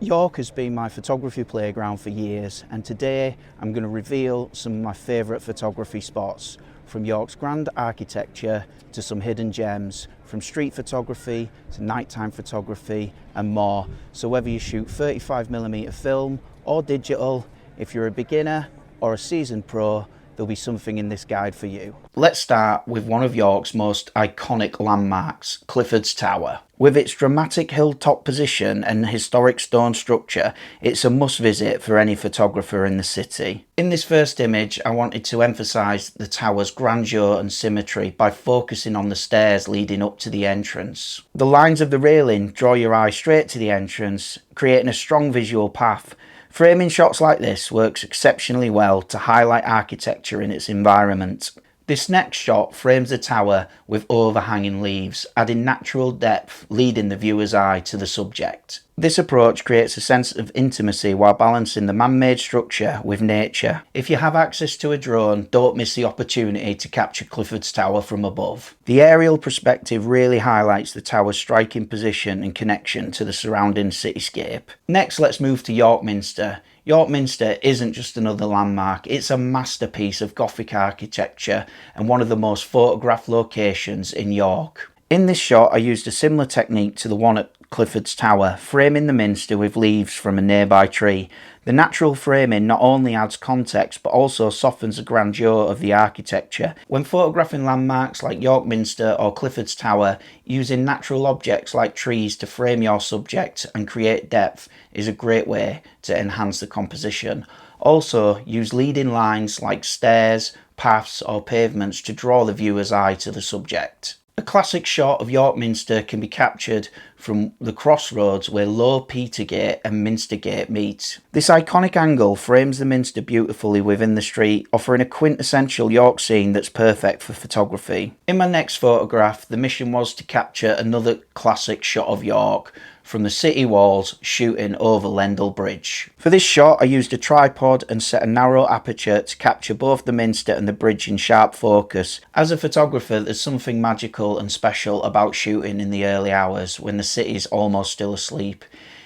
York has been my photography playground for years, and today I'm going to reveal some of my favourite photography spots, from York's grand architecture to some hidden gems, from street photography to nighttime photography and more. So whether you shoot 35mm film or digital, if you're a beginner or a seasoned pro, there'll be something in this guide for you. Let's start with one of York's most iconic landmarks, Clifford's Tower. With its dramatic hilltop position and historic stone structure, it's a must visit for any photographer in the city. In this first image, I wanted to emphasise the tower's grandeur and symmetry by focusing on the stairs leading up to the entrance. The lines of the railing draw your eye straight to the entrance, creating a strong visual path. Framing shots like this works exceptionally well to highlight architecture in its environment. This next shot frames the tower with overhanging leaves, adding natural depth, leading the viewer's eye to the subject. This approach creates a sense of intimacy while balancing the man-made structure with nature. If you have access to a drone, don't miss the opportunity to capture Clifford's Tower from above. The aerial perspective really highlights the tower's striking position and connection to the surrounding cityscape. Next, let's move to York Minster. York Minster isn't just another landmark, it's a masterpiece of Gothic architecture and one of the most photographed locations in York. In this shot, I used a similar technique to the one at Clifford's Tower, framing the Minster with leaves from a nearby tree. The natural framing not only adds context but also softens the grandeur of the architecture. When photographing landmarks like York Minster or Clifford's Tower, using natural objects like trees to frame your subject and create depth is a great way to enhance the composition. Also, use leading lines like stairs, paths or pavements to draw the viewer's eye to the subject. A classic shot of York Minster can be captured from the crossroads where Low Petergate and Minster Gate meet. This iconic angle frames the Minster beautifully within the street, offering a quintessential York scene that's perfect for photography. In my next photograph, the mission was to capture another classic shot of York, from the city walls shooting over Lendal Bridge. For this shot, I used a tripod and set a narrow aperture to capture both the Minster and the bridge in sharp focus. As a photographer, there's something magical and special about shooting in the early hours when the city's almost still asleep.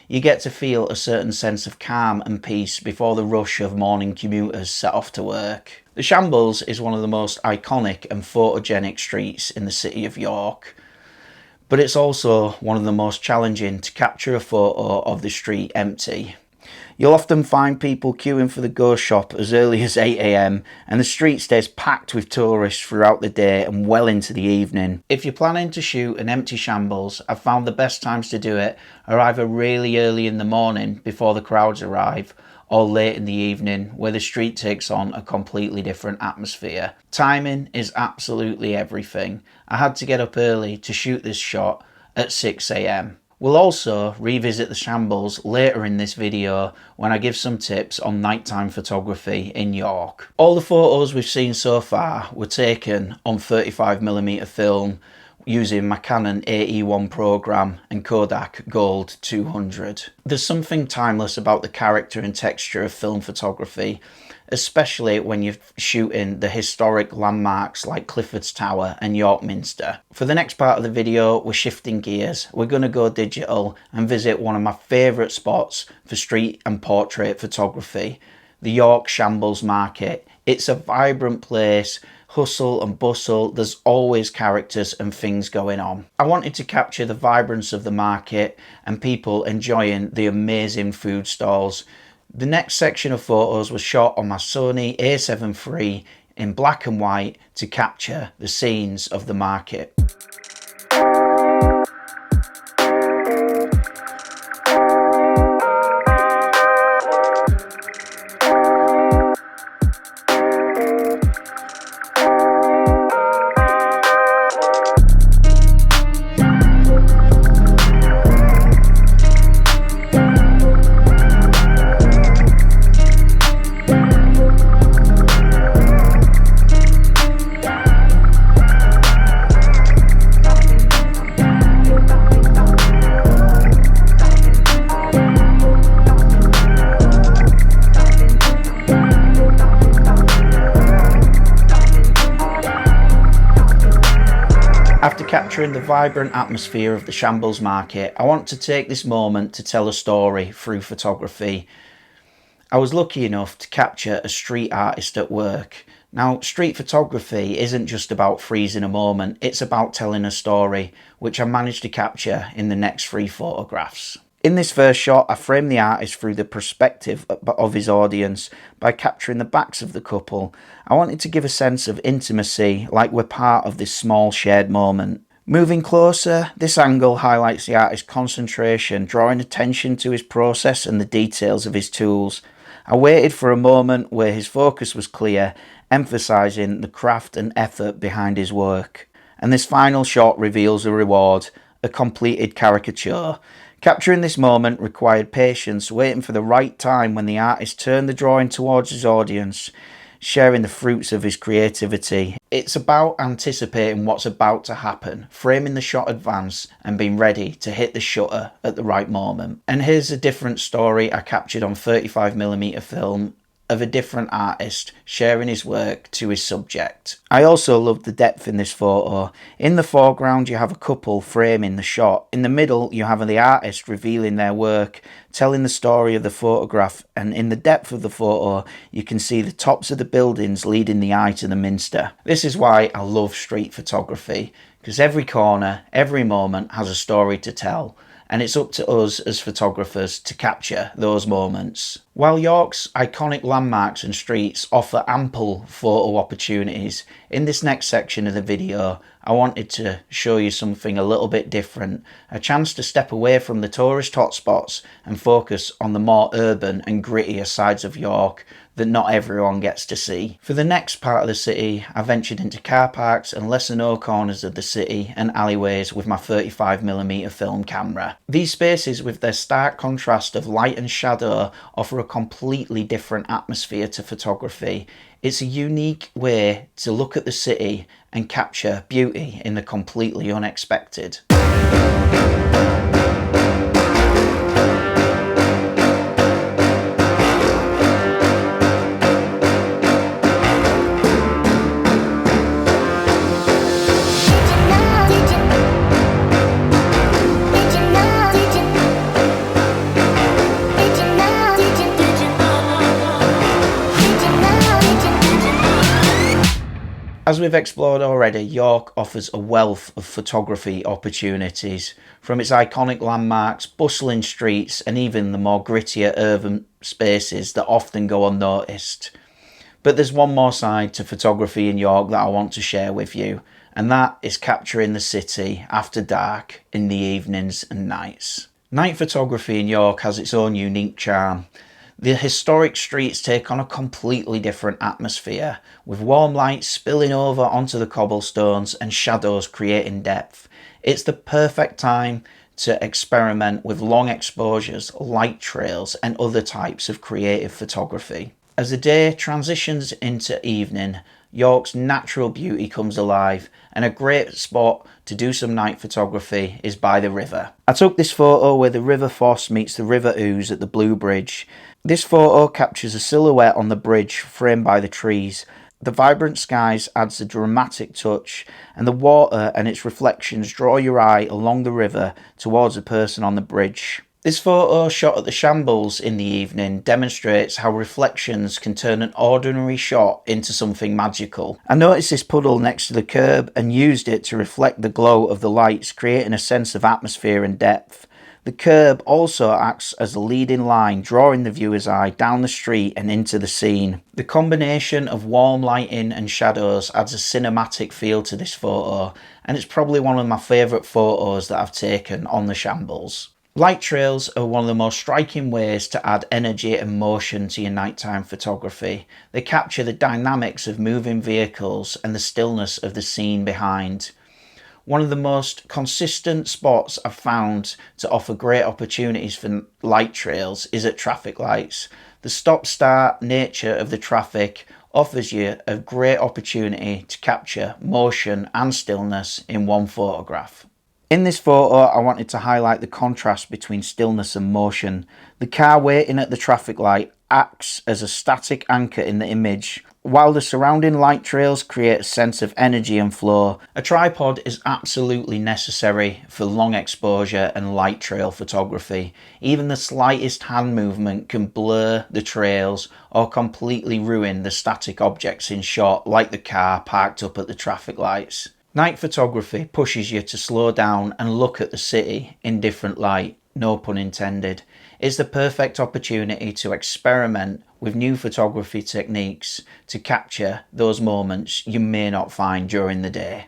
You get to feel a certain sense of calm and peace before the rush of morning commuters set off to work. The Shambles is one of the most iconic and photogenic streets in the city of York, but it's also one of the most challenging to capture a photo of the street empty. You'll often find people queuing for the Go Shop as early as 8 AM and the street stays packed with tourists throughout the day and well into the evening. If you're planning to shoot an empty Shambles, I've found the best times to do it are either really early in the morning before the crowds arrive, or late in the evening where the street takes on a completely different atmosphere. Timing is absolutely everything. I had to get up early to shoot this shot at 6 AM. We'll also revisit the Shambles later in this video when I give some tips on nighttime photography in York. All the photos we've seen so far were taken on 35mm film using my Canon AE1 program and Kodak Gold 200. There's something timeless about the character and texture of film photography, especially when you're shooting the historic landmarks like Clifford's Tower and York Minster. For the next part of the video, we're shifting gears. We're going to go digital and visit one of my favourite spots for street and portrait photography, the York Shambles Market. It's a vibrant place, hustle and bustle, there's always characters and things going on. I wanted to capture the vibrance of the market and people enjoying the amazing food stalls. The next section of photos was shot on my Sony A7 III in black and white to capture the scenes of the market. capturing the vibrant atmosphere of the Shambles Market, I want to take this moment to tell a story through photography. I was lucky enough to capture a street artist at work. Now, street photography isn't just about freezing a moment, it's about telling a story, which I managed to capture in the next 3 photographs. In this first shot, I framed the artist through the perspective of his audience by capturing the backs of the couple. I wanted to give a sense of intimacy, like we're part of this small shared moment. Moving closer, this angle highlights the artist's concentration, drawing attention to his process and the details of his tools. I waited for a moment where his focus was clear, emphasising the craft and effort behind his work. And this final shot reveals a reward, a completed caricature. Capturing this moment required patience, waiting for the right time when the artist turned the drawing towards his audience, sharing the fruits of his creativity. It's about anticipating what's about to happen, framing the shot advance and being ready to hit the shutter at the right moment. And here's a different story I captured on 35mm film of a different artist sharing his work to his subject. I also loved the depth in this photo. In the foreground you have a couple framing the shot. In the middle you have the artist revealing their work, telling the story of the photograph, and in the depth of the photo you can see the tops of the buildings leading the eye to the Minster. This is why I love street photography, because every corner, every moment has a story to tell. And it's up to us as photographers to capture those moments. While York's iconic landmarks and streets offer ample photo opportunities, in this next section of the video I wanted to show you something a little bit different, a chance to step away from the tourist hotspots and focus on the more urban and grittier sides of York that not everyone gets to see. For the next part of the city, I ventured into car parks and lesser known corners of the city and alleyways with my 35mm film camera. These spaces, with their stark contrast of light and shadow, offer a completely different atmosphere to photography. It's a unique way to look at the city and capture beauty in the completely unexpected. As we've explored already, York offers a wealth of photography opportunities, from its iconic landmarks, bustling streets, and even the more grittier urban spaces that often go unnoticed. But there's one more side to photography in York that I want to share with you, and that is capturing the city after dark in the evenings and nights. Night photography in York has its own unique charm. The historic streets take on a completely different atmosphere, with warm lights spilling over onto the cobblestones and shadows creating depth. It's the perfect time to experiment with long exposures, light trails, and other types of creative photography. As the day transitions into evening, York's natural beauty comes alive, and a great spot to do some night photography is by the river. I took this photo where the River Foss meets the River Ouse at the Blue Bridge. This photo captures a silhouette on the bridge framed by the trees. The vibrant skies adds a dramatic touch, and the water and its reflections draw your eye along the river towards a person on the bridge. This photo, shot at the Shambles in the evening, demonstrates how reflections can turn an ordinary shot into something magical. I noticed this puddle next to the curb and used it to reflect the glow of the lights, creating a sense of atmosphere and depth. The curb also acts as a leading line, drawing the viewer's eye down the street and into the scene. The combination of warm lighting and shadows adds a cinematic feel to this photo, and it's probably one of my favourite photos that I've taken on the Shambles. Light trails are one of the most striking ways to add energy and motion to your nighttime photography. They capture the dynamics of moving vehicles and the stillness of the scene behind. One of the most consistent spots I've found to offer great opportunities for light trails is at traffic lights. The stop-start nature of the traffic offers you a great opportunity to capture motion and stillness in one photograph. In this photo, I wanted to highlight the contrast between stillness and motion. The car waiting at the traffic light acts as a static anchor in the image, While the surrounding light trails create a sense of energy and flow, a tripod is absolutely necessary for long exposure and light trail photography. Even the slightest hand movement can blur the trails or completely ruin the static objects in shot, like the car parked up at the traffic lights. Night photography pushes you to slow down and look at the city in different light, no pun intended. It's the perfect opportunity to experiment with new photography techniques to capture those moments you may not find during the day.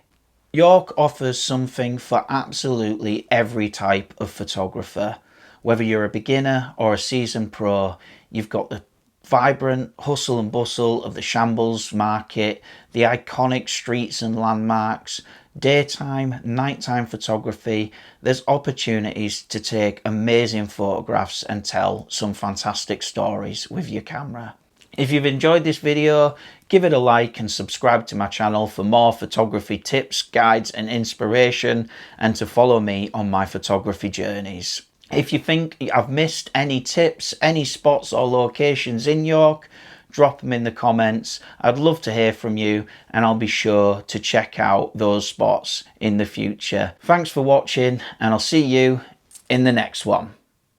York offers something for absolutely every type of photographer. Whether you're a beginner or a seasoned pro, you've got the vibrant hustle and bustle of the Shambles Market, the iconic streets and landmarks, daytime, nighttime photography. There's opportunities to take amazing photographs and tell some fantastic stories with your camera. If you've enjoyed this video, give it a like and subscribe to my channel for more photography tips, guides and inspiration, and to follow me on my photography journeys. If you think I've missed any tips, any spots or locations in York, drop them in the comments. I'd love to hear from you, and I'll be sure to check out those spots in the future. Thanks for watching, and I'll see you in the next one.